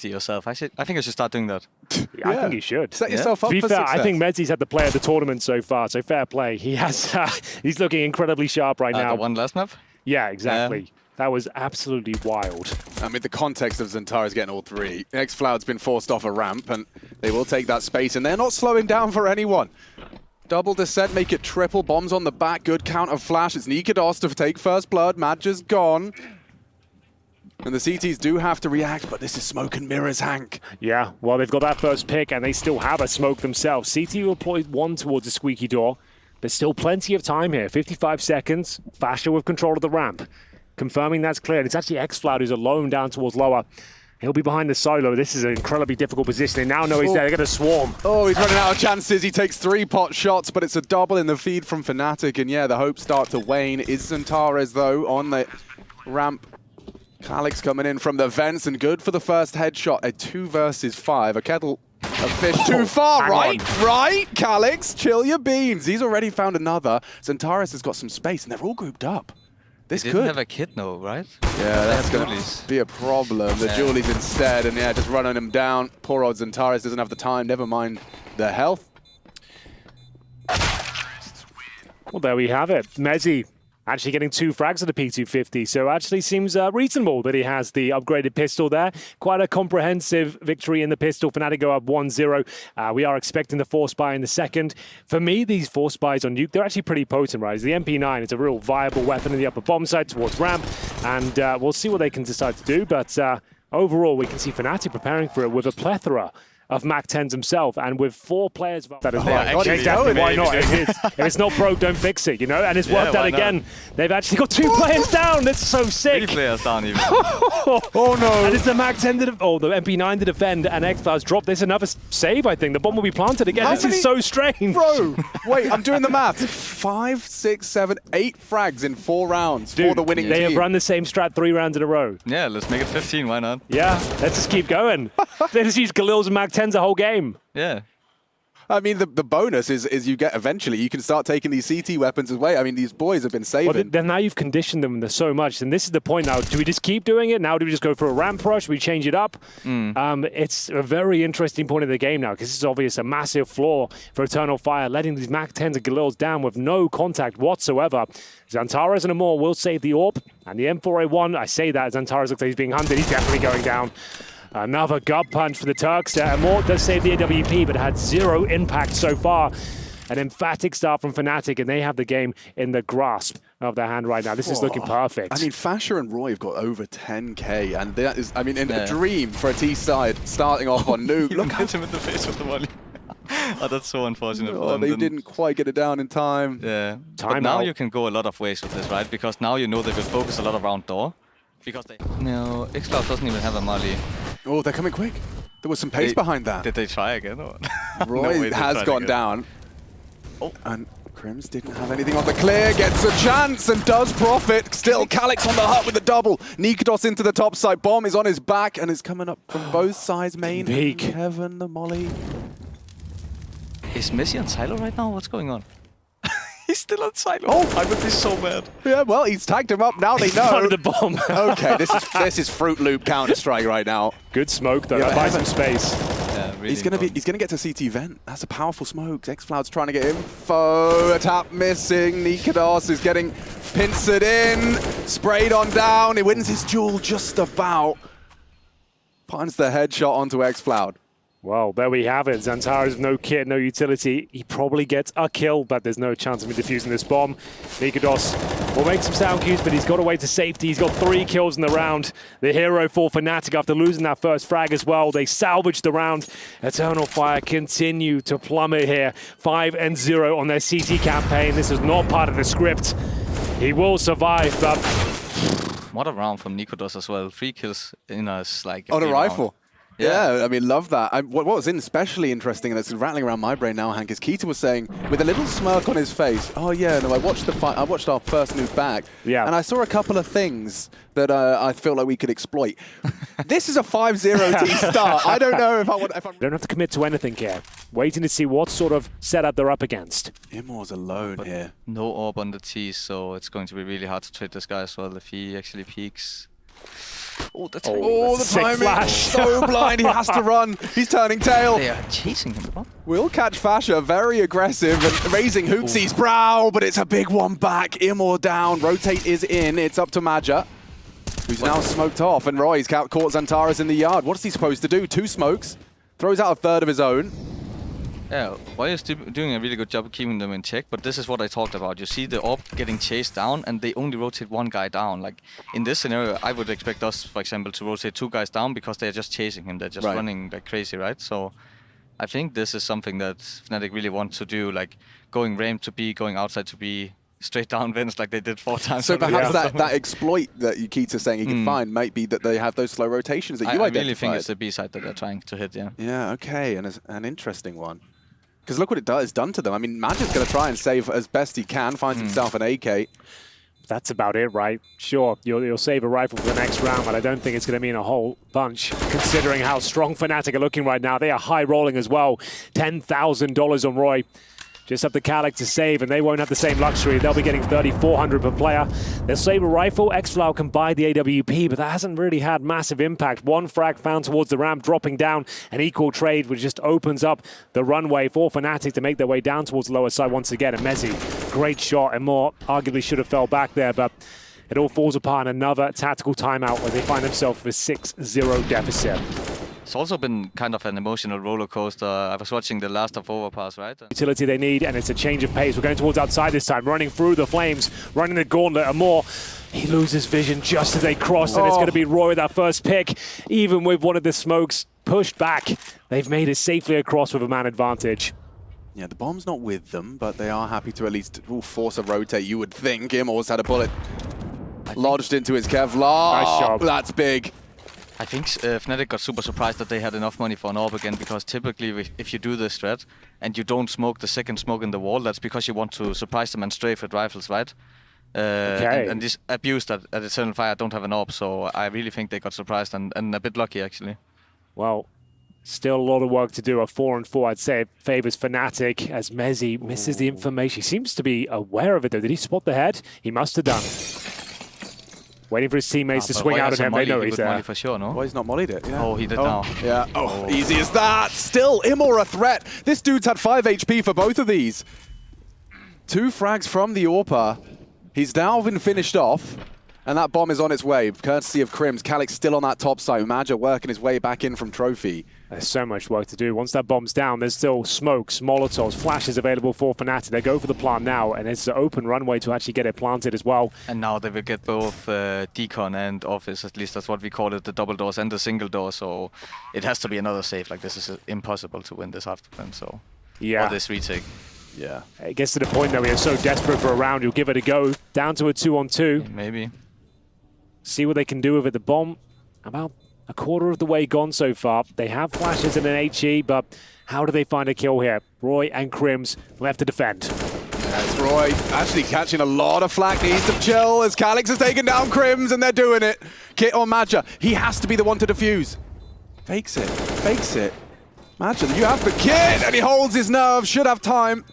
yourself. I think I should start doing that. Yeah, I think you should. Set yourself up to be for fair, success. I think Mezzi's had the play of the tournament so far, so fair play. He has. He's looking incredibly sharp right now. The one last map? Yeah, exactly. That was absolutely wild. I mean, the context of xantares getting all three. xFloud's been forced off a ramp, and they will take that space, and they're not slowing down for anyone. Double descent, make it triple. Bombs on the back, good counter flash. It's nykytilan to take first blood. Madja's gone. And the CTs do have to react, but this is smoke and mirrors, Hank. Yeah, well, they've got that first pick, and they still have a smoke themselves. CT will deploy one towards the squeaky door. There's still plenty of time here. 55 seconds. Fasher with control of the ramp. Confirming that's cleared. It's actually xFloud who's alone down towards lower. He'll be behind the solo. This is an incredibly difficult position. They now know he's there. They're going to swarm. Oh, he's running out of chances. He takes 3 pot shots, but it's a double in the feed from Fnatic. And yeah, the hopes start to wane. Is xantares, though, on the ramp. Calix coming in from the vents, and good for the first headshot. A 2 versus 5. A kettle of fish too far, right? Calix, chill your beans. He's already found another. xantares has got some space, and they're all grouped up. This didn't have a kit, no, right? Yeah, that's going to be a problem. The Julies instead, and yeah, just running him down. Poor old xantares doesn't have the time, never mind the health. Well, there we have it. Mezzi actually getting 2 frags at the P250, so actually seems reasonable that he has the upgraded pistol there. Quite a comprehensive victory in the pistol. Fnatic go up 1-0. We are expecting the force buy in the second. For me, these force buys on Nuke, they're actually pretty potent, right? The MP9 is a real viable weapon in the upper bomb side towards ramp, and we'll see what they can decide to do, but overall, we can see Fnatic preparing for it with a plethora of Mac 10s himself, and with 4 players that is exactly why not? If it's not broke, don't fix it, you know. And it's worked out again. They've actually got 2 players down. That's so sick. 3 players down even. Oh no! And it's the Mac 10 the MP9 to defend, and xFloud's dropped. There's another save, I think. The bomb will be planted again. This is so strange, bro. Wait, I'm doing the math. 5, 6, 7, 8 frags in 4 rounds for the winning team. They have run the same strat 3 rounds in a row. Yeah, let's make it 15. Why not? Yeah, let's just keep going. They just use Galil's and Mac 10s the whole game. Yeah. I mean, the bonus is you get eventually, you can start taking these CT weapons away. I mean, these boys have been saving. Well, then now you've conditioned them so much, and this is the point now. Do we just keep doing it? Now do we just go for a ramp rush? We change it up? It's a very interesting point of the game now, because this is obvious a massive flaw for Eternal Fire, letting these Mac 10s and Galils down with no contact whatsoever. xantares and Amor will save the AWP, and the M4A1, I say that, xantares looks like he's being hunted. He's definitely going down. Another gut punch for the Turks there. Amor does save the AWP, but had 0 impact so far. An emphatic start from Fnatic, and they have the game in the grasp of their hand right now. This is looking perfect. I mean, Fasher and Roy have got over 10k, and that is, I mean, a dream for a T side starting off on Nuke. Look, hit him in the face with the volley. Oh, that's so unfortunate for them. They didn't quite get it down in time. Yeah. But now you can go a lot of ways with this, right? Because now you know they will focus a lot around door. Because they... No, xFloud doesn't even have a molly. Oh, they're coming quick. There was some pace behind that. Did they try again? Or? Roy has gone down. Oh, and Crims didn't have anything on the clear. Gets a chance and does profit. Still, Calix on the hut with the double. nykytilan into the top side. Bomb is on his back and is coming up from both sides. Main. Heaven, the molly. Is Messi on silo right now? What's going on? He's still on silo. Oh, I would be so mad. Yeah, well, he's tagged him up. Now they know. The bomb. Okay, this is Fruit Loop Counter-Strike right now. Good smoke though. That buys some space. Yeah, really he's gonna get to CT vent. That's a powerful smoke. xFloud's trying to get info. A tap missing. nykytilan is getting pincered in. Sprayed on down. He wins his duel just about. Finds the headshot onto xFloud. Well, there we have it. xantares with no kit, no utility. He probably gets a kill, but there's no chance of him defusing this bomb. nykytilan will make some sound cues, but he's got away to safety. He's got 3 kills in the round. The hero for Fnatic after losing that first frag as well. They salvaged the round. Eternal Fire continue to plummet here. 5-0 on their CT campaign. This is not part of the script. He will survive, but... What a round from nykytilan as well. 3 kills in us, like... On a rifle. Yeah, I mean, love that. What was especially interesting, and it's rattling around my brain now, Hank, is Keita was saying, with a little smirk on his face, oh yeah, no, I watched the fight, I watched our first move back, and I saw a couple of things that I feel like we could exploit. This is a 5-0 T start. I don't know if I want... Don't have to commit to anything here. Waiting to see what sort of setup they're up against. Immor's alone here. No orb on the T, so it's going to be really hard to trade this guy as well if he actually peeks. Oh, the sick timing. flash. So blind, he has to run. He's turning tail. They are chasing him, bro. Will catch Fasha, very aggressive and raising Hoopsy's brow, but it's a big one back. Immor down, rotate is in. It's up to Maja, who's now smoked off, and Roy's caught xantares in the yard. What's he supposed to do? 2 smokes, throws out a third of his own. Yeah, Roy is doing a really good job of keeping them in check, but this is what I talked about. You see the AWP getting chased down, and they only rotate 1 guy down. Like, in this scenario, I would expect us, for example, to rotate 2 guys down because they're just chasing him. They're just running like crazy, right? So I think this is something that Fnatic really want to do, like going ramp to B, going outside to B, straight down vents like they did 4 times. So perhaps that exploit that Nikita's saying he can find might be that they have those slow rotations that you identified. I really think it's the B side that they're trying to hit, yeah. Yeah, okay, and an interesting one. Because look what it's done to them. I mean, Magic's going to try and save as best he can, finds himself an AK. That's about it, right? Sure, you'll save a rifle for the next round, but I don't think it's going to mean a whole bunch, considering how strong Fnatic are looking right now. They are high rolling as well. $10,000 on Roy. Just up to Calyx to save, and they won't have the same luxury. They'll be getting 3,400 per player. They'll save a rifle. xFlow can buy the AWP, but that hasn't really had massive impact. 1 frag found towards the ramp, dropping down. An equal trade, which just opens up the runway for Fnatic to make their way down towards the lower side once again. And Mezzi, great shot, and more arguably should have fell back there, but it all falls apart in another tactical timeout where they find themselves with a 6-0 deficit. It's also been kind of an emotional roller coaster. I was watching the last of Overpass, right? Utility they need, and it's a change of pace. We're going towards outside this time, running through the flames, running the gauntlet, and more. He loses vision just as they cross, and it's going to be Roy with that first pick. Even with one of the smokes pushed back, they've made it safely across with a man advantage. Yeah, the bomb's not with them, but they are happy to at least force a rotate, you would think. Immor's had a bullet lodged into his Kevlar. Nice job. That's big. I think Fnatic got super surprised that they had enough money for an AWP again, because typically if you do this strat and you don't smoke the second smoke in the wall, that's because you want to surprise them and strafe with rifles, right? And this abuse that at Eternal Fire don't have an AWP, so I really think they got surprised and a bit lucky, actually. Well, still a lot of work to do. A 4-4, I'd say, favors Fnatic as Mezzi misses the information. He seems to be aware of it, though. Did he spot the head? He must have done. Waiting for his teammates to swing out at him. They know he's there. For sure, no? Well, he's not mollied it. Yeah. Oh, he did now. Yeah. Oh, easy as that. Still, Immor a threat. This dude's had 5 HP for both of these. 2 frags from the AWPer. He's now been finished off, and that bomb is on its way, courtesy of Crims. Calyx still on that top side. Maja working his way back in from Trophy. There's so much work to do. Once that bomb's down, there's still smokes, molotovs, flashes available for Fnatic. They go for the plant now, and it's an open runway to actually get it planted as well. And now they will get both decon and office, at least that's what we call it, the double doors and the single door, so it has to be another save. Like, this is impossible to win this afterburn, so... Yeah. Or this retake. Yeah. It gets to the point that we are so desperate for a round, you'll give it a go. Down to a 2-on-2. Maybe. See what they can do with it. The bomb, about a quarter of the way gone so far. They have flashes and an HE, but how do they find a kill here? Roy and Crims left to defend. That's Roy actually catching a lot of flack. Needs to chill as Calyx has taken down Crims, and they're doing it. Kit on Maja. He has to be the one to defuse. Fakes it. Fakes it. Maja, you have the kit, and he holds his nerve. Should have time.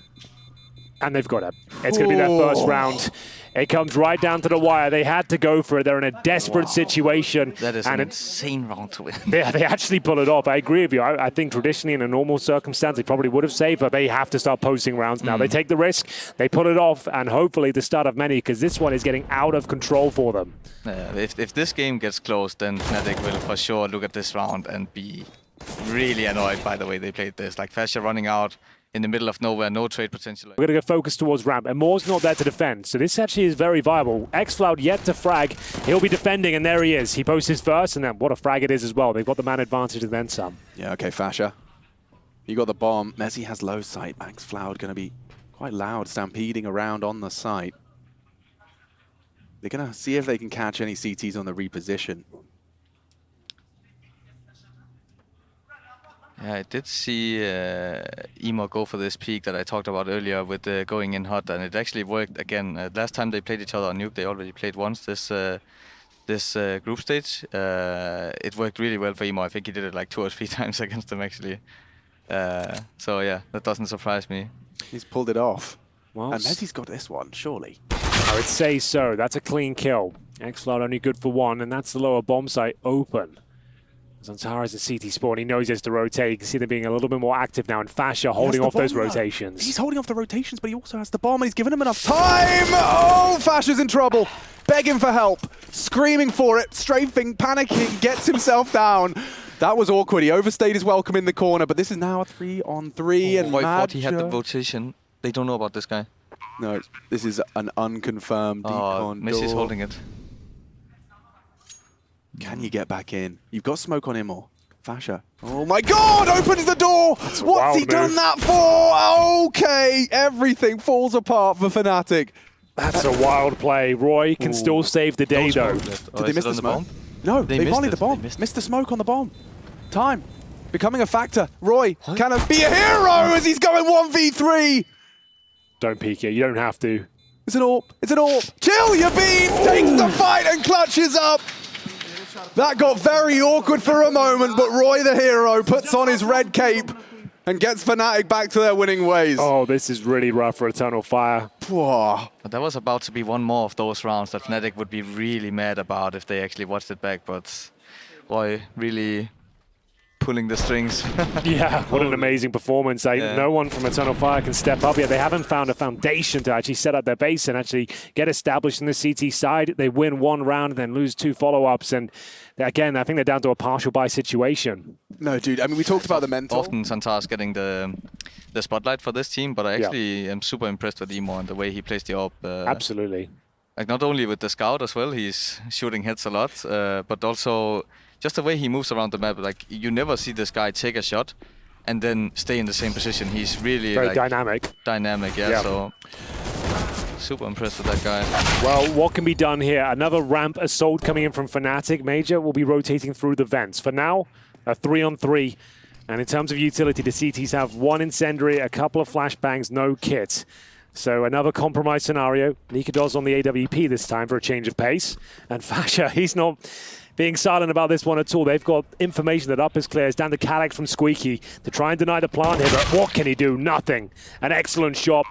And they've got it. It's going to be their first round. It comes right down to the wire. They had to go for it. They're in a desperate situation. That is an insane round to win. They actually pull it off. I agree with you. I think traditionally in a normal circumstance, they probably would have saved, but they have to start posting rounds now. They take the risk, they pull it off, and hopefully the start of many, because this one is getting out of control for them. If this game gets close, then Fnatic will for sure look at this round and be really annoyed by the way they played this. Like, Fasha running out in the middle of nowhere, no trade potential. We're going to go focus towards ramp, and Moore's not there to defend, so this actually is very viable. xFlow yet to frag. He'll be defending, and there he is. He posts his first, and then what a frag it is as well. They've got the man advantage and then some. Yeah, okay, Fasha. You got the bomb. Mezzi has low sight. xFlow going to be quite loud, stampeding around on the site. They're going to see if they can catch any CTs on the reposition. Yeah, I did see Emo go for this peak that I talked about earlier with going in hot, and it actually worked again. Last time they played each other on Nuke, they already played once this group stage. It worked really well for Emo. I think he did it like 2 or 3 times against them, actually. So yeah, that doesn't surprise me. He's pulled it off. Well, and Mezzi's got this one, surely. I would say so. That's a clean kill. xFloud only good for one, and that's the lower bomb site open. xantares is CT spawn. He knows he has to rotate. You can see them being a little bit more active now, and faza holding off those rotations. He's holding off the rotations, but he also has the bomb, and he's given him enough time. Oh, faza's in trouble. Begging for help, screaming for it, strafing, panicking, gets himself down. That was awkward. He overstayed his welcome in the corner, but this is now a 3-on-3. And I thought he had the rotation. They don't know about this guy. No, this is an unconfirmed decon. Messi's holding it. Can you get back in? You've got smoke on him, or faza. Oh my God! Opens the door. What's he done that for? Okay, everything falls apart for Fnatic. That's a wild play. Roy can still save the day, though. Did they miss the smoke? No, they volleyed the bomb. Missed the smoke on the bomb. Time becoming a factor. Roy can be a hero as he's going 1v3. Don't peek it. You don't have to. It's an AWP. It's an AWP. Chill your beans. Takes the fight and clutches up. That got very awkward for a moment, but Roy the hero puts on his red cape and gets Fnatic back to their winning ways. Oh, this is really rough for Eternal Fire. Whoa. But that was about to be one more of those rounds that Fnatic would be really mad about if they actually watched it back, but Roy really pulling the strings. Yeah, what an amazing performance. No one from Eternal Fire can step up yet. They haven't found a foundation to actually set up their base and actually get established in the CT side. They win one round and then lose two follow-ups. And again, I think they're down to a partial buy situation. No, dude. I mean, we talked about the mental. Often xantares getting the spotlight for this team, but I actually am super impressed with Emo and the way he plays the AWP. Absolutely. Like not only with the scout as well, he's shooting hits a lot, but also just the way he moves around the map. Like you never see this guy take a shot and then stay in the same position. He's really very dynamic. Dynamic, yeah. So super impressed with that guy. Well, what can be done here? Another ramp assault coming in from Fnatic. Major will be rotating through the vents. For now, a 3-on-3. And in terms of utility, the CTs have one incendiary, a couple of flashbangs, no kit. So another compromise scenario. niko's on the AWP this time for a change of pace. And faza, he's not being silent about this one at all. They've got information that up is clear. It's down to Calyx from Squeaky to try and deny the plant here. But what can he do? Nothing. An excellent shot.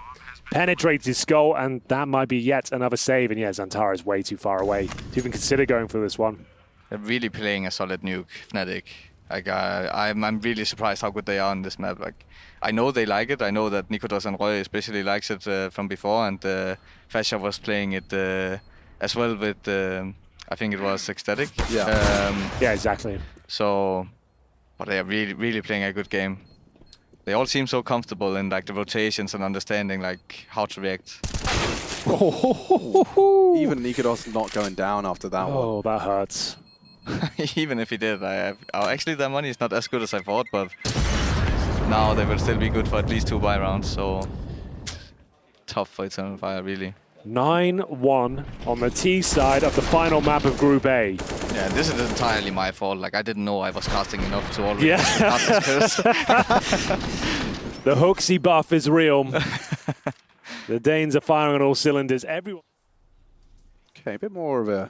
Penetrates his skull, and that might be yet another save. And yeah, xantares is way too far away to even consider going for this one. They're really playing a solid nuke, Fnatic. Like I'm really surprised how good they are on this map. Like I know they like it. I know that niko and Roy especially likes it from before, and faza was playing it as well with I think it was ecstatic. Yeah. Yeah, exactly. So, but they are really playing a good game. They all seem so comfortable in like the rotations and understanding like how to react. Even niko's not going down after that one. Oh, that hurts. Even if he did, actually their money is not as good as I thought, but now they will still be good for at least 2 buy rounds. So tough for Eternal Fire, really. 9-1 on the T side of the final map of Group A. Yeah, this is entirely my fault. Like I didn't know I was casting enough to already cast this curse. The Hooksy buff is real. The Danes are firing on all cylinders. Everyone. Okay, a bit more of a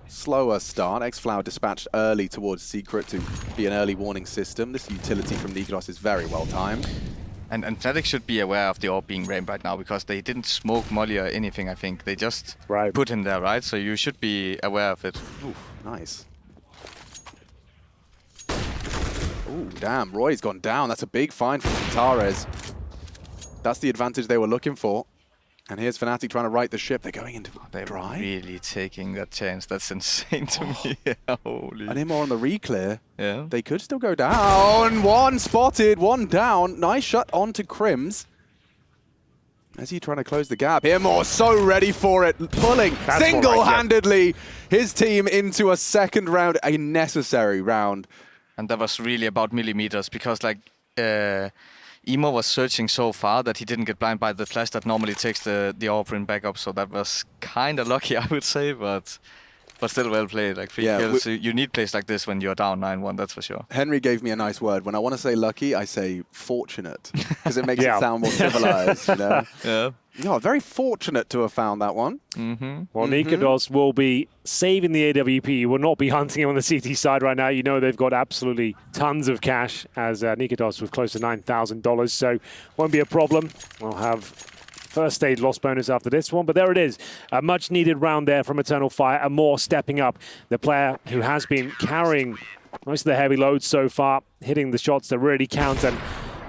slower start. xFloud dispatched early towards Secret to be an early warning system. This utility from niko is very well timed. And Fnatic should be aware of the AWP being ramped right now because they didn't smoke Molly or anything, I think. They just put him there, right? So you should be aware of it. Ooh, nice. Ooh, damn. Roy's gone down. That's a big find from xantares. That's the advantage they were looking for. And here's Fnatic trying to right the ship. They're going into dry. Really taking that chance. That's insane to me. Holy. And him on the reclear. Yeah. They could still go down. One spotted, one down. Nice shot onto Crims. As he trying to close the gap. Imor so ready for it. Pulling single-handedly his team into a second round, a necessary round. And that was really about millimeters because like Emo was searching so far that he didn't get blind by the flash that normally takes the AWP back up, so that was kind of lucky, I would say, but still well played. Like 3 kills, you need plays like this when you're down 9-1, that's for sure. Henry gave me a nice word. When I want to say lucky, I say fortunate, because it makes it sound more civilized, you know? Yeah. Yeah, very fortunate to have found that one. Well, niko will be saving the AWP. You will not be hunting him on the CT side right now. You know they've got absolutely tons of cash as niko with close to $9,000, so won't be a problem. We'll have first stage loss bonus after this one, but there it is. A much needed round there from Eternal Fire, and more stepping up. The player who has been carrying most of the heavy loads so far, hitting the shots that really count, and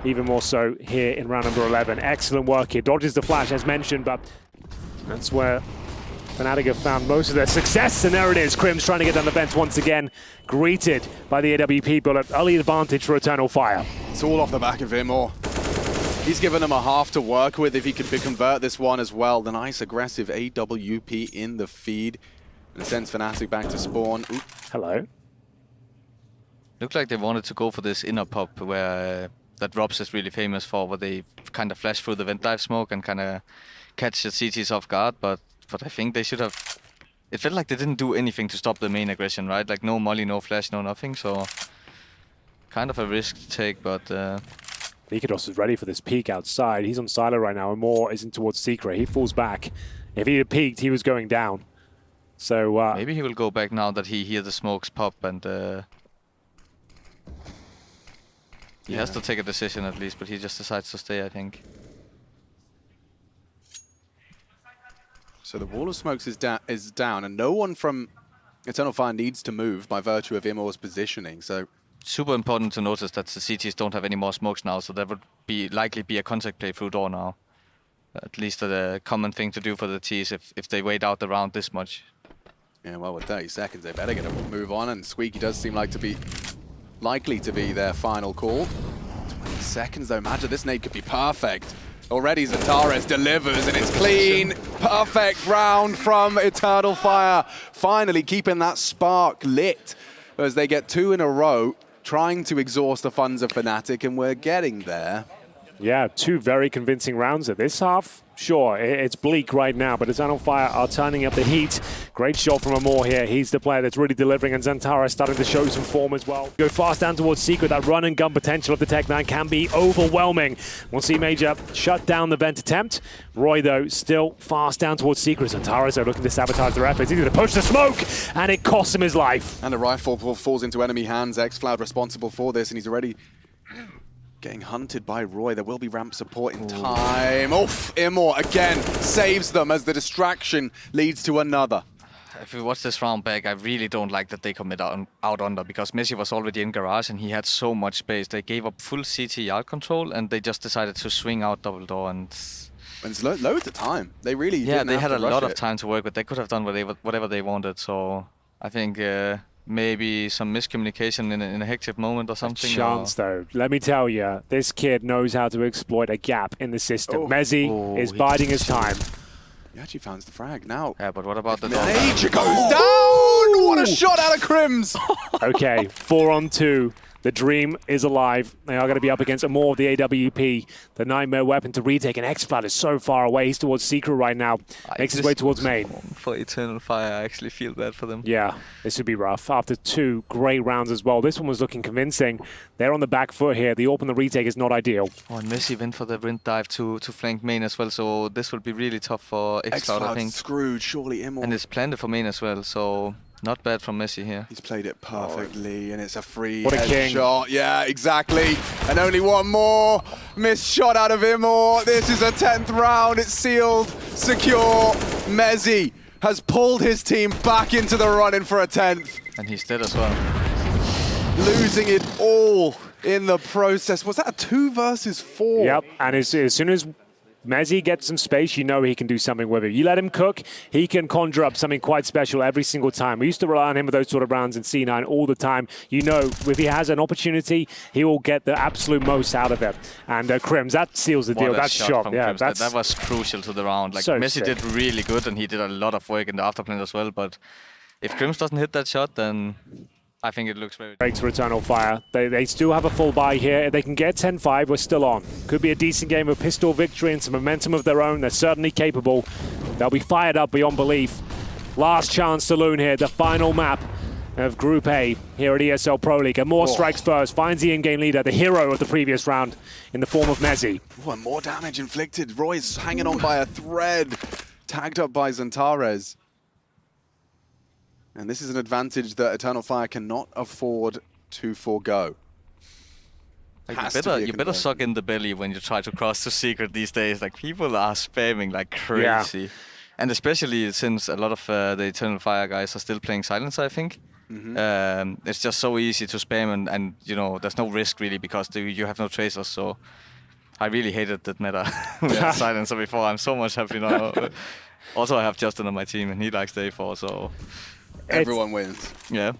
even more so here in round number 11. Excellent work here. Dodges the flash as mentioned, but that's where Fnatic have found most of their success, and there it is. Crim's trying to get down the vents once again, greeted by the AWP, but an early advantage for Eternal Fire. It's all off the back of Imor. He's given him a half to work with if he could convert this one as well. The nice aggressive AWP in the feed. And sends Fnatic back to spawn. Oop. Hello. Looked like they wanted to go for this inner pop where that Robs is really famous for, where they kind of flash through the vent dive smoke and kind of catch the CTs off guard, but I think they should have... It felt like they didn't do anything to stop the main aggression, right? Like no molly, no flash, no nothing, so... Kind of a risk to take, but... Nikodos is ready for this peek outside. He's on silo right now, and Moore isn't towards Secret. He falls back. If he had peeked, he was going down. So... maybe he will go back now that he hears the smokes pop, and... He has to take a decision at least, but he just decides to stay, I think. So the wall of smokes is down, and no one from Eternal Fire needs to move by virtue of Imor's positioning. So super important to notice that the CTs don't have any more smokes now, so there would likely be a contact play through door now. At least a common thing to do for the Ts if they wait out the round this much. Yeah, well, with 30 seconds, they better get a move on, and Squeaky does seem like to be likely to be their final call. 20 seconds though, imagine this nade could be perfect. Already xantares delivers, and it's clean. Perfect round from Eternal Fire. Finally keeping that spark lit as they get 2 in a row, trying to exhaust the funds of Fnatic, and we're getting there. Yeah, 2 very convincing rounds at this half. Sure, it's bleak right now, but Eternal Fire are turning up the heat. Great shot from Amor here. He's the player that's really delivering, and xantares starting to show some form as well. Go fast down towards Secret. That run and gun potential of the Tech Man can be overwhelming. We'll see Major shut down the vent attempt. Roy, though, still fast down towards Secret. xantares are looking to sabotage their efforts. He's going to push the smoke, and it costs him his life. And a rifle falls into enemy hands. xFloud responsible for this, and he's already getting hunted by Roy. There will be ramp support in time. Oof, Imor again saves them as the distraction leads to another. If we watch this round back, I really don't like that they commit out under, because Messi was already in garage and he had so much space. They gave up full CT yard control and they just decided to swing out double door, and it's loads of time. They really didn't they have had to a lot rush of time to work with. They could have done whatever they wanted. So I think maybe some miscommunication in a hectic moment or something. Chance, though. Let me tell you, this kid knows how to exploit a gap in the system. Mezzi is biding his time. He actually found the frag now. Yeah, but what about the Major goes down! What a shot out of Crims! Okay, 4-on-2. The dream is alive. They are going to be up against more of the AWP. The nightmare weapon to retake, and xFloud is so far away. He's towards Secret right now. Makes his way towards main. For Eternal Fire, I actually feel bad for them. Yeah, this would be rough. After 2 great rounds as well. This one was looking convincing. They're on the back foot here. The AWP and the retake is not ideal. Oh, and Messi went for the wind dive to flank main as well, so this will be really tough for xFloud, I think. Screwed, surely Imor. And it's planted for main as well, so not bad from Messi here. He's played it perfectly, and it's a free What a king. shot. Yeah, exactly. And only one more missed shot out of Imor. This is a 10th round. It's sealed, secure. Mezzi has pulled his team back into the run-in for a 10th. And he's dead as well. Losing it all in the process. Was that a 2 versus 4? Yep, and as soon as Mezzi gets some space, you know he can do something with it. You let him cook, he can conjure up something quite special every single time. We used to rely on him with those sort of rounds in C9 all the time. You know, if he has an opportunity, he will get the absolute most out of it. And Crims, that seals the deal. That's shot. Yeah, that was crucial to the round. Like so Messi did really good, and he did a lot of work in the afterplane as well. But if Crims doesn't hit that shot, then I think it looks very... Breaks for Eternal Fire. They still have a full buy here. If they can get 10-5, we're still on. Could be a decent game of pistol victory and some momentum of their own. They're certainly capable. They'll be fired up beyond belief. Last chance saloon here, the final map of Group A here at ESL Pro League. And more strikes first. Finds the in-game leader, the hero of the previous round, in the form of Mezzi. And more damage inflicted. Roy's hanging on by a thread. Tagged up by xantares. And this is an advantage that Eternal Fire cannot afford to forego. Like, Has you to be a better conversion. suck in the belly when you try to cross to secret these days. Like, people are spamming like crazy. And especially since a lot of the Eternal Fire guys are still playing Silence, I think. It's just so easy to spam and you know, there's no risk really because you have no tracers, so I really hated that meta with Silencer before. I'm so much happy now. Also, I have Justin on my team and he likes the A4, so... Everyone wins. Yeah.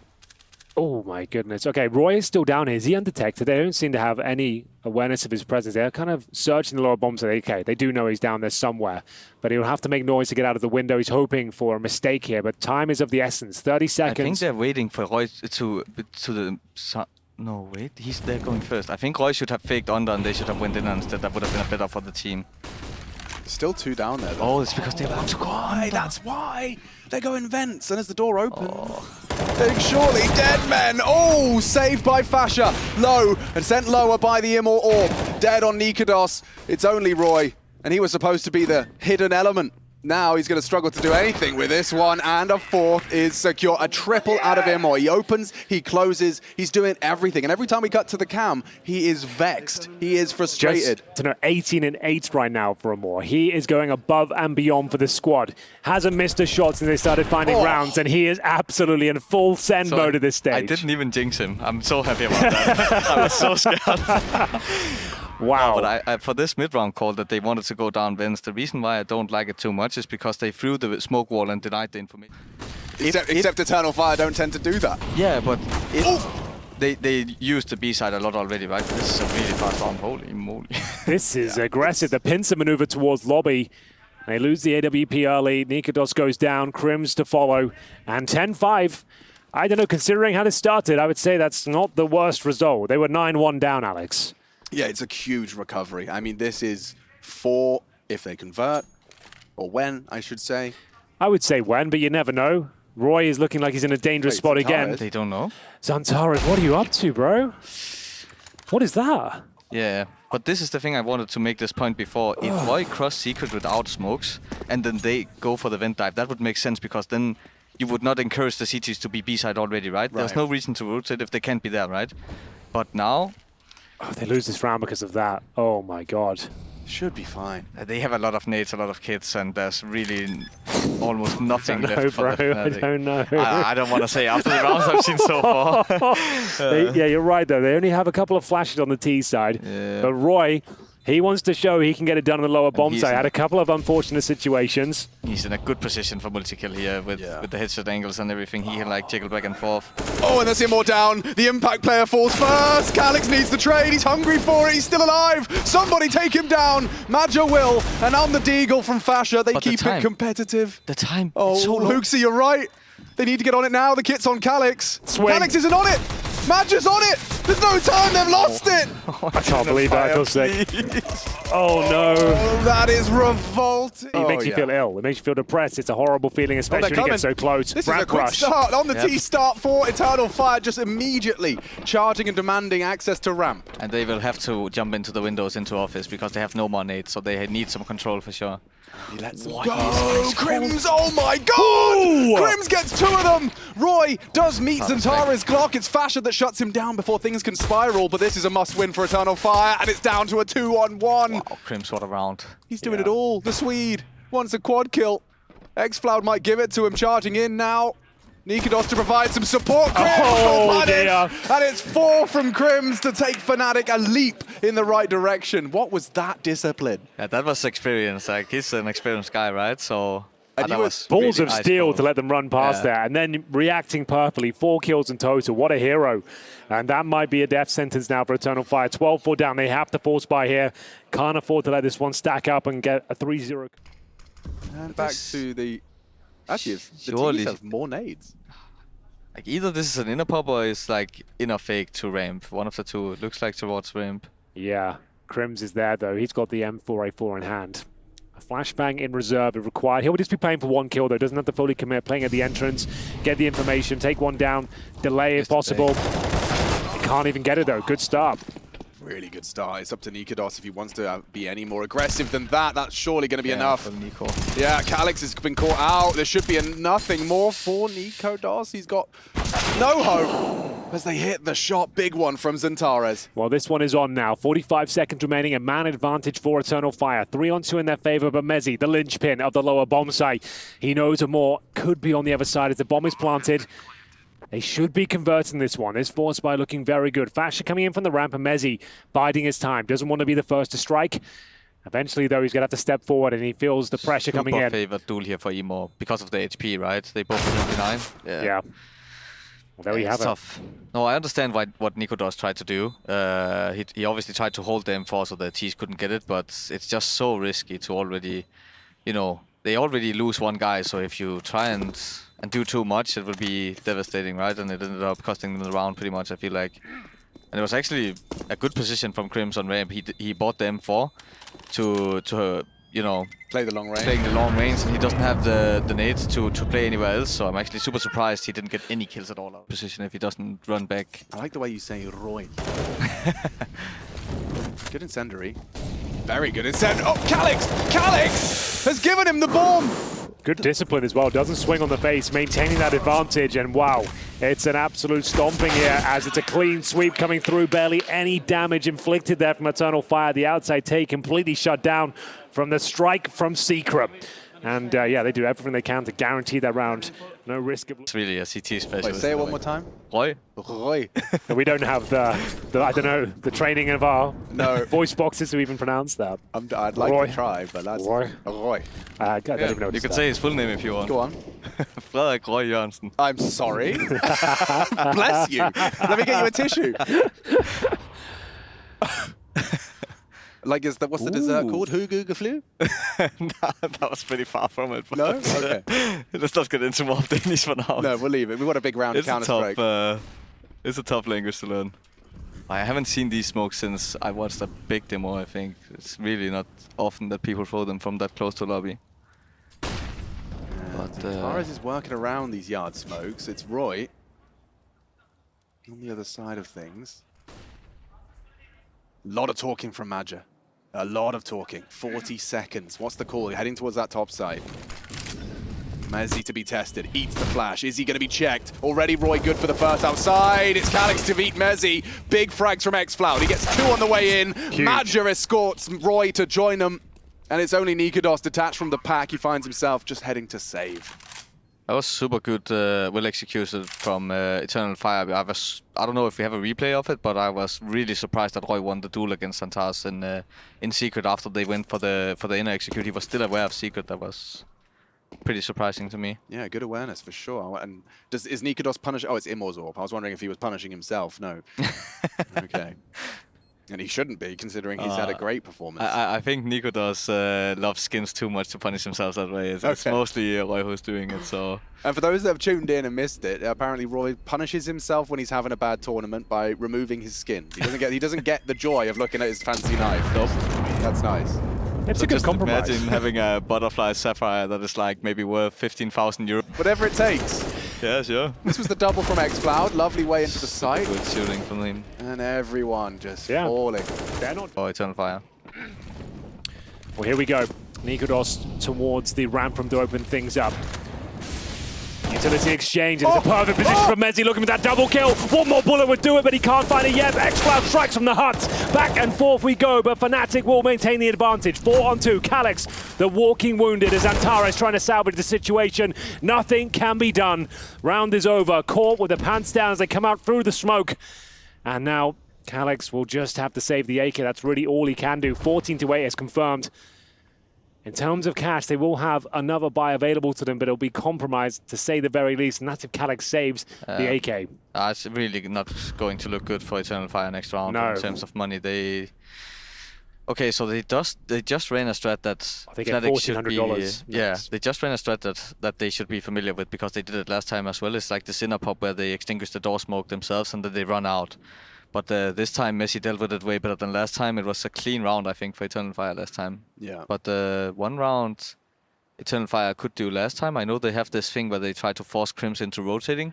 Oh my goodness. Okay, Roy is still down here. Is he undetected? They don't seem to have any awareness of his presence. They're kind of searching the lower bombs. Okay, they do know he's down there somewhere, but he'll have to make noise to get out of the window. He's hoping for a mistake here, but time is of the essence. 30 seconds. I think they're waiting for Roy to the... No, wait, they're going first. I think Roy should have faked under and they should have went in instead. That would have been better for the team. Still 2 down there, though. Oh, it's because they want to go under. That's why! They're going vents, and as the door opens, they're surely dead men! Oh, saved by Fasha. Low, and sent lower by the Immor Orb. Dead on nikohdat. It's only Roy, and he was supposed to be the hidden element. Now he's going to struggle to do anything with this one, and a 4th is secure. A triple out of Immor. He opens, he closes, he's doing everything. And every time we cut to the cam, he is vexed. He is frustrated. Just to know, 18 and 8 right now for Immor. He is going above and beyond for the squad. Hasn't missed a shot since they started finding rounds, and he is absolutely in full send mode at this stage. I didn't even jinx him. I'm so happy about that. I was so scared. Wow. But I for this mid-round call that they wanted to go down vents, the reason why I don't like it too much is because they threw the smoke wall and denied the information. Except Eternal Fire don't tend to do that. Yeah, but they used the B side a lot already, right? This is a really fast round. Holy moly. This is aggressive. The pincer maneuver towards lobby. They lose the AWP early. nikohdat goes down. Crims to follow. And 10-5. I don't know, considering how this started, I would say that's not the worst result. They were 9-1 down, Alex. Yeah, it's a huge recovery. I mean, this is 4 if they convert, or when, I should say. I would say when, but you never know. Roy is looking like he's in a dangerous spot again. They don't know. xantares, what are you up to, bro? What is that? Yeah, but this is the thing I wanted to make this point before. If Roy cross secret without smokes, and then they go for the vent dive, that would make sense, because then you would not encourage the CTs to be B-side already, right? There's no reason to rotate if they can't be there, right? But now... Oh, they lose this round because of that. Oh my god. Should be fine. They have a lot of nades, a lot of kits, and there's really almost nothing left for bro, the I don't know. I don't want to say after the rounds I've seen so far. Yeah, you're right though. They only have a couple of flashes on the T side. Yeah. But Roy, he wants to show he can get it done on the lower bomb side. Had a couple of unfortunate situations. He's in a good position for multi-kill here with the headshot angles and everything. He can like jiggle back and forth. Oh, and there's Immor down. The impact player falls first. Calix needs the trade. He's hungry for it. He's still alive. Somebody take him down. Major will. And on the deagle from Fasha. They keep it competitive. The time. Oh, so Hooksy, you're right. They need to get on it now. The kit's on Calix. Swing. Calix isn't on it. Major's on it. There's no time. They've lost it. I can't believe that. I feel sick. Oh no. Oh, that is revolting. It makes you feel ill. It makes you feel depressed. It's a horrible feeling, especially when you get so close. This is a quick start on the T-start for Eternal Fire, just immediately charging and demanding access to ramp. And they will have to jump into the windows into office because they have no more nades, so they need some control for sure. He lets them go. Crims, oh my god! Ooh. Crims gets 2 of them! Roy does meet xantares' Glock. It's Fasha that shuts him down before things can spiral, but this is a must-win for Eternal Fire, and it's down to a 2-on-1. Wow, Crims, what a round. He's doing it all. The Swede wants a quad kill. Xfloud might give it to him, charging in now. nikohdat to provide some support. Crims dear. And it's 4 from Crims to take Fnatic a leap in the right direction. What was that discipline? Yeah, that was experience. Like, he's an experienced guy, right? So and that was balls really of steel to let them run past there, and then reacting perfectly. 4 kills in total. What a hero. And that might be a death sentence now for Eternal Fire. 12-4 down. They have to force by here. Can't afford to let this one stack up and get a 3-0. And back to the... Actually, the T's have more nades. Like, either this is an inner pop or it's like inner fake to ramp. One of the two. It looks like towards ramp. Yeah, Crims is there though. He's got the M4A4 in hand. A flashbang in reserve is required. He'll just be playing for 1 kill though. Doesn't have to fully commit. Playing at the entrance. Get the information. Take 1 down. Delay if possible. He can't even get it though. Good start. Really good start. It's up to nikohdat if he wants to be any more aggressive than that. That's surely going to be enough. Yeah, Calix has been caught out. There should be nothing more for nikohdat. He's got no hope. as they hit the shot. Big one from xantares. Well, this one is on now. 45 seconds remaining, a man advantage for Eternal Fire. 3-on-2 in their favor, but Mezi, the linchpin of the lower bomb site. He knows a more could be on the other side as the bomb is planted. They should be converting this one. This force by looking very good. Fasher coming in from the ramp, and Mezi biding his time. Doesn't want to be the first to strike. Eventually, though, he's going to have to step forward, and he feels the pressure coming in. Favored duel here for Emo because of the HP, right? They both 29. Yeah. Well, there we have it's tough. No, I understand what niko does try to do. He obviously tried to hold the M4 so the T's couldn't get it, but it's just so risky to already, you know, they already lose one guy, so if you try and do too much, it will be devastating, right? And it ended up costing them the round pretty much, I feel like. And it was actually a good position from Crims on ramp. He bought the M4 to you know, Play the long range. playing the long range, and he doesn't have the nades to play anywhere else. So I'm actually super surprised he didn't get any kills at all out of position if he doesn't run back. I like the way you say Roy. Good incendiary. Very good incendiary. Oh, Calix has given him the bomb. Good discipline as well. Doesn't swing on the face, maintaining that advantage. And wow, it's an absolute stomping here as it's a clean sweep coming through. Barely any damage inflicted there from Eternal Fire. The outside take completely shut down from the strike from Secret. And yeah, they do everything they can to guarantee that round. No risk of... It's really a CT specialist. Wait, say it one more time. Roy? Roy. We don't have the I don't know, the training of our voice boxes to even pronounce that. I'd like Roy. to try, but that's... Roy. Roy. I don't even know. You can say his full name if you want. Go on. Frederik Roy Jørgensen. I'm sorry. Bless you. Let me get you a tissue. Like, what's the dessert called? Hugugaflu? Nah, that was pretty far from it. No? Okay. Let's not get into more of Danish for now. No, we'll leave it. We've got a big round of Counter-Strike. It's a tough language to learn. I haven't seen these smokes since I watched a big demo, I think. It's really not often that people throw them from that close to lobby. But Torres is working around these yard smokes. It's Roy on the other side of things. A lot of talking from Maja. A lot of talking. 40 seconds. What's the call? You're heading towards that top side. Mezi to be tested. Eats the flash. Is he going to be checked? Already Roy good for the first outside. It's Calix to beat Mezi. Big frags from xFloud. He gets 2 on the way in. Maja escorts Roy to join them. And it's only nikodos detached from the pack. He finds himself just heading to save. That was super good, well executed from Eternal Fire. I don't know if we have a replay of it, but I was really surprised that Roy won the duel against xantares in Secret after they went for the inner execute. He was still aware of Secret. That was pretty surprising to me. Yeah, good awareness for sure. And is nikodos punishing? Oh, it's Immorsorb. I was wondering if he was punishing himself. No. Okay. And he shouldn't be, considering he's had a great performance. I think nikodos loves skins too much to punish himself that way. It's mostly Roy who's doing it. So. And for those that have tuned in and missed it, apparently Roy punishes himself when he's having a bad tournament by removing his skin. He doesn't get the joy of looking at his fancy knife. Nope. That's nice. It's a good compromise. Imagine having a butterfly sapphire that is like maybe worth 15,000 euros. Whatever it takes. Yeah, sure. This was the double from xFloud. Lovely way into the site. Good shooting from him. And everyone just falling. They're not. Oh, Eternal Fire. Well, here we go. nikodos towards the ramp room to open things up. Utility exchange, and it's a perfect position for Mezi, looking for that double kill. One more bullet would do it, but he can't find it yet. xFloud strikes from the hut. Back and forth we go, but Fnatic will maintain the advantage. 4-on-2, Calix, the walking wounded, as xantares trying to salvage the situation. Nothing can be done. Round is over. Caught with the pants down as they come out through the smoke. And now Calix will just have to save the AK. That's really all he can do. 14-8 is confirmed. In terms of cash, they will have another buy available to them, but it'll be compromised, to say the very least, and that's if Calix saves the AK. It's really not going to look good for Eternal Fire next round in terms of money. Okay, so they just ran a strat that they get $1,400. Yeah, they just ran a strat that they should be familiar with, because they did it last time as well. It's like the Sinner Pop where they extinguish the door smoke themselves and then they run out. But this time, Mezi dealt with it way better than last time. It was a clean round, I think, for Eternal Fire last time. Yeah. But one round Eternal Fire could do last time. I know they have this thing where they try to force Crims into rotating.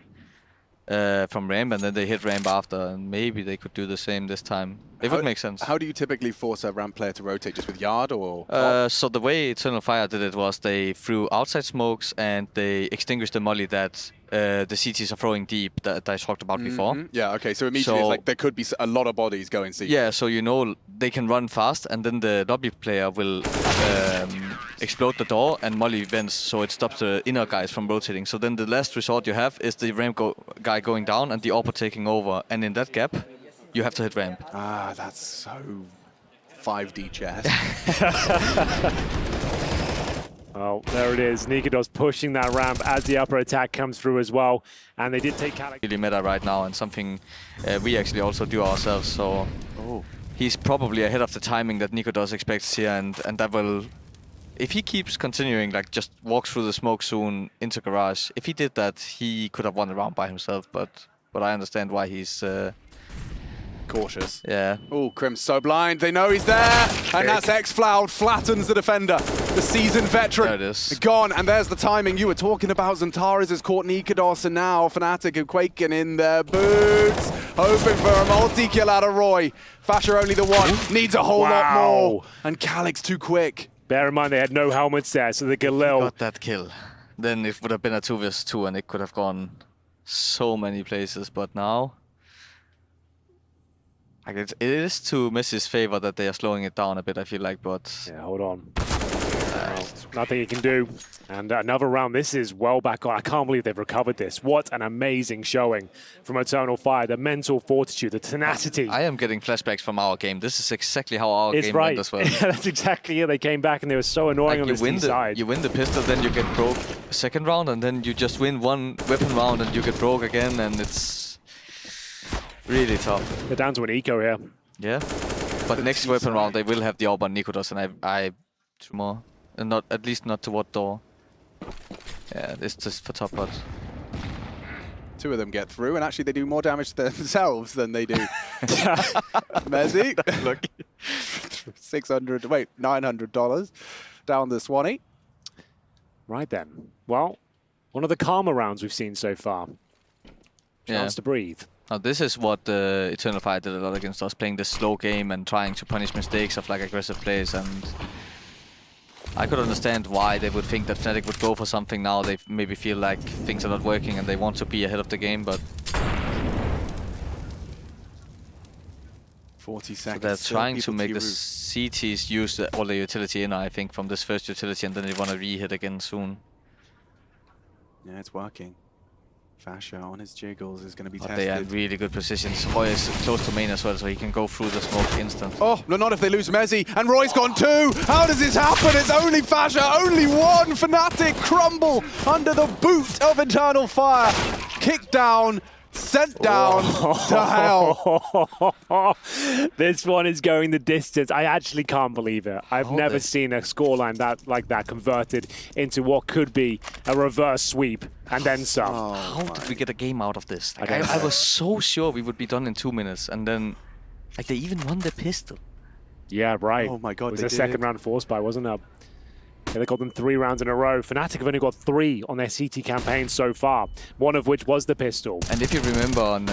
from ramp, and then they hit ramp after, and maybe they could do the same this time. It would make sense. How do you typically force a ramp player to rotate? Just with yard or? So the way Eternal Fire did it was they threw outside smokes and they extinguished the molly that the CTs are throwing deep that I talked about before. Yeah, okay, so immediately it's like there could be a lot of bodies going CT. Yeah, so you know they can run fast, and then the lobby player will explode the door and molly vents, so it stops the inner guys from rotating. So then the last resort you have is the ramp guy going down and the AWPer taking over, and in that gap, you have to hit ramp. Ah, that's so 5D chess. Oh, there it is. niko's pushing that ramp as the upper attack comes through as well. And they did take Calix. Really meta right now, and something we actually also do ourselves. So he's probably ahead of the timing that niko expects here, and that will, if he keeps continuing, like just walks through the smoke soon into garage. If he did that, he could have won the round by himself. But I understand why he's cautious. Yeah. Oh, Crim's so blind. They know he's there. And that's xFloud. Flattens the defender. The seasoned veteran. There it is. Gone. And there's the timing. You were talking about. xantares has caught niko, and now Fnatic are quaking in their boots. Hoping for a multi-kill out of Roy. Fasher only the one. Needs a whole lot more. And Calix too quick. Bear in mind they had no helmets there, so the Galil got that kill. Then it would have been a 2 vs 2 and it could have gone so many places, but now like it is to Messi's favor that they are slowing it down a bit, I feel like, but yeah, hold on. Well, nothing you can do. And another round. This is well back on. I can't believe they've recovered this. What an amazing showing from Eternal Fire. The mental fortitude, the tenacity. I am getting flashbacks from our game. This is exactly how our game went as well. That's exactly it. They came back and they were so annoying on this side. You win the pistol, then you get broke second round, and then you just win one weapon round and you get broke again, and it's really tough. They're down to an eco here. Yeah, but next weapon round they will have the AWPer on niko, and I 2 more. And not, at least not to what door. Yeah, it's just for top pot. 2 of them get through, and actually they do more damage to themselves than they do. Mezzy, look, $900 down the Swanee. Right then. Well, one of the calmer rounds we've seen so far. Chance to breathe. Now this is what Eternal Fire did a lot against us, playing this slow game and trying to punish mistakes of like aggressive plays, and I could understand why they would think that Fnatic would go for something now. They maybe feel like things are not working and they want to be ahead of the game, but 40 seconds. So they're trying to make the CTs use all the utility in, I think, from this first utility, and then they want to re-hit again soon. Yeah, it's working. Fasher on his jiggles is going to be tested. They are in really good positions. Roy is close to main as well, so he can go through the smoke instant. Oh, no, not if they lose Mezzy. And Roy's gone 2. How does this happen? It's only Fasher, only 1. Fnatic crumble under the boot of Eternal Fire. Kicked down, sent down to hell. This one is going the distance. I actually can't believe it. I've never seen a scoreline like that converted into what could be a reverse sweep and then some. How did we get a game out of this? Like, I was so sure we would be done in 2 minutes, and then like they even won the pistol. Yeah, right. Oh my god, it was a second round force buy, wasn't it? Yeah, they got them 3 rounds in a row. Fnatic have only got 3 on their CT campaign so far, one of which was the pistol. And if you remember, on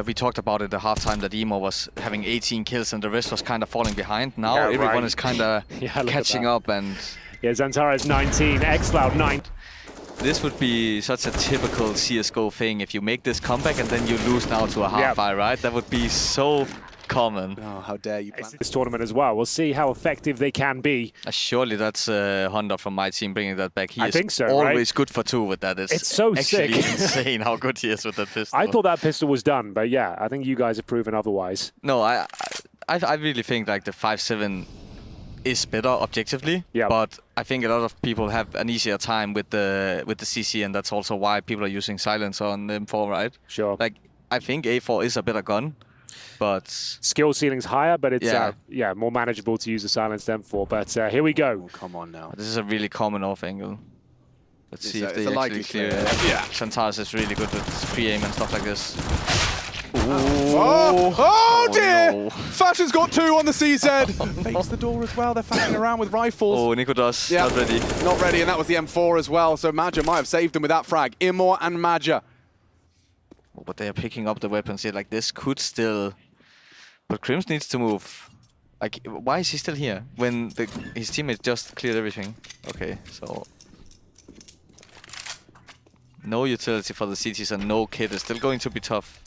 we talked about it at halftime that Emo was having 18 kills and the rest was kind of falling behind. Now everyone is kind of catching up. And yeah, xantares 19, xFloud 9. This would be such a typical CSGO thing if you make this comeback and then you lose now to a half-buy, right? That would be so common. Oh, how dare you plan this tournament as well. We'll see how effective they can be. Surely that's Hunter from my team bringing that back. I think so, always good for 2 with that. It's so actually sick. insane how good he is with that pistol. I thought that pistol was done, but yeah, I think you guys have proven otherwise. No, I really think like the 5-7 is better objectively, but I think a lot of people have an easier time with the CC, and that's also why people are using silence on M4, right? Sure. Like I think A4 is a better gun, but skill ceiling's higher, but it's more manageable to use the silence M4. But here we go. Oh, come on now. This is a really common off angle. Let's see if they actually clear it. Yeah, xantares is really good with pre-aim and stuff like this. Oh dear! No. Fasher's got 2 on the CZ. Fakes the door as well. They're fucking around with rifles. Oh, niko not ready. Not ready, and that was the M4 as well. So Major might have saved them with that frag. Immor and Major. But they are picking up the weapons here. Like, this could still... But Crims needs to move. Like, why is he still here when his teammates just cleared everything? Okay, so... No utility for the CTs and no kit is still going to be tough.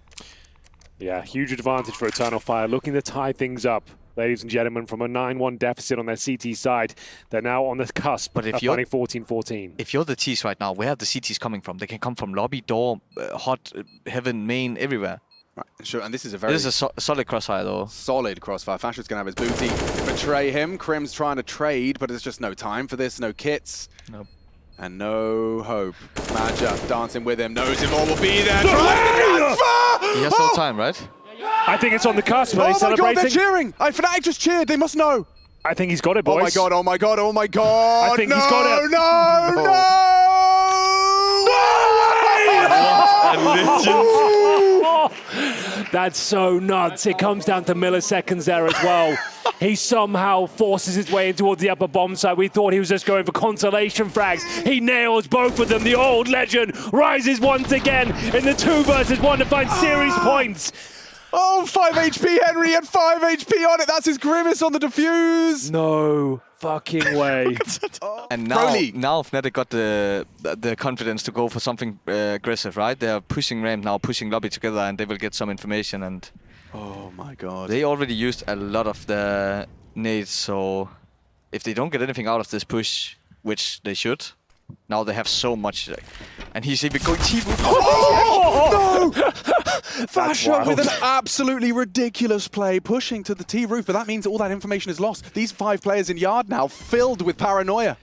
Yeah, huge advantage for Eternal Fire, looking to tie things up. Ladies and gentlemen, from a 9-1 deficit on their CT side, they're now on the cusp of finding 14-14. If you're the Ts right now, where are the CTs coming from? They can come from lobby, door, hot, heaven, main, everywhere. Right, sure, and this is a very... This is a solid crossfire, though. Solid crossfire. Fashion's going to have his booty betray him. Crim's trying to trade, but there's just no time for this. No kits. Nope. And no hope. Madja dancing with him. Knows if all will be there. He has no time, right? I think it's on the cusp. Are they Oh my celebrating? god, they're cheering! Fnatic just cheered. They must know. I think he's got it, boys. Oh my god, oh my god, oh my god. I think he's got it. No, no! That's so nuts. It comes down to milliseconds there as well. He somehow forces his way in towards the upper bomb side. We thought he was just going for consolation frags. He nails both of them. The old legend rises once again in the 2 versus 1 to find series points. Oh, 5 HP, Henry, and 5 HP on it. That's his grimace on the defuse. No fucking way. And now Fnatic got the confidence to go for something aggressive, right? They're pushing ramp now, pushing lobby together, and they will get some information. And oh my god. they already used a lot of the nades, so if they don't get anything out of this push, which they should, now they have so much. And he's even going T-move. Oh, no! Fashion wild. with an absolutely ridiculous play, pushing to the T-roof, but that means all that information is lost. These 5 players in yard now, filled with paranoia.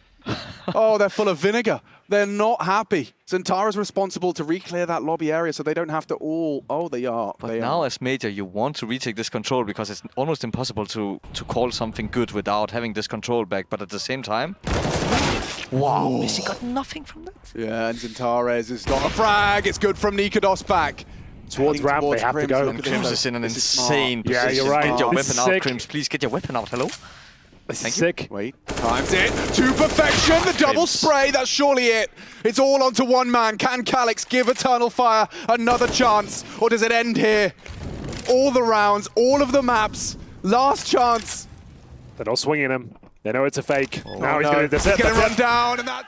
Oh, they're full of vinegar. They're not happy. xantares responsible to re-clear that lobby area so they don't have to all... Oh, they are. But now as Major, you want to retake this control because it's almost impossible to call something good without having this control back. But at the same time... Wow, Missy got nothing from that. Yeah, and xantares is not a frag. It's good from nykytilan back. Towards ramp, they have to go. And Crims is in an insane position. Yeah, you're right. Get your This weapon is out, Crims. Please get your weapon out. Hello? Thank you. Sick. Wait, times it to perfection. The double spray, that's surely it. It's all onto one man. Can Calyx give Eternal Fire another chance? Or does it end here? All the rounds, all of the maps, last chance. They're not swinging him. They know it's a fake. Now he's No, going to he's gonna run down, and that's...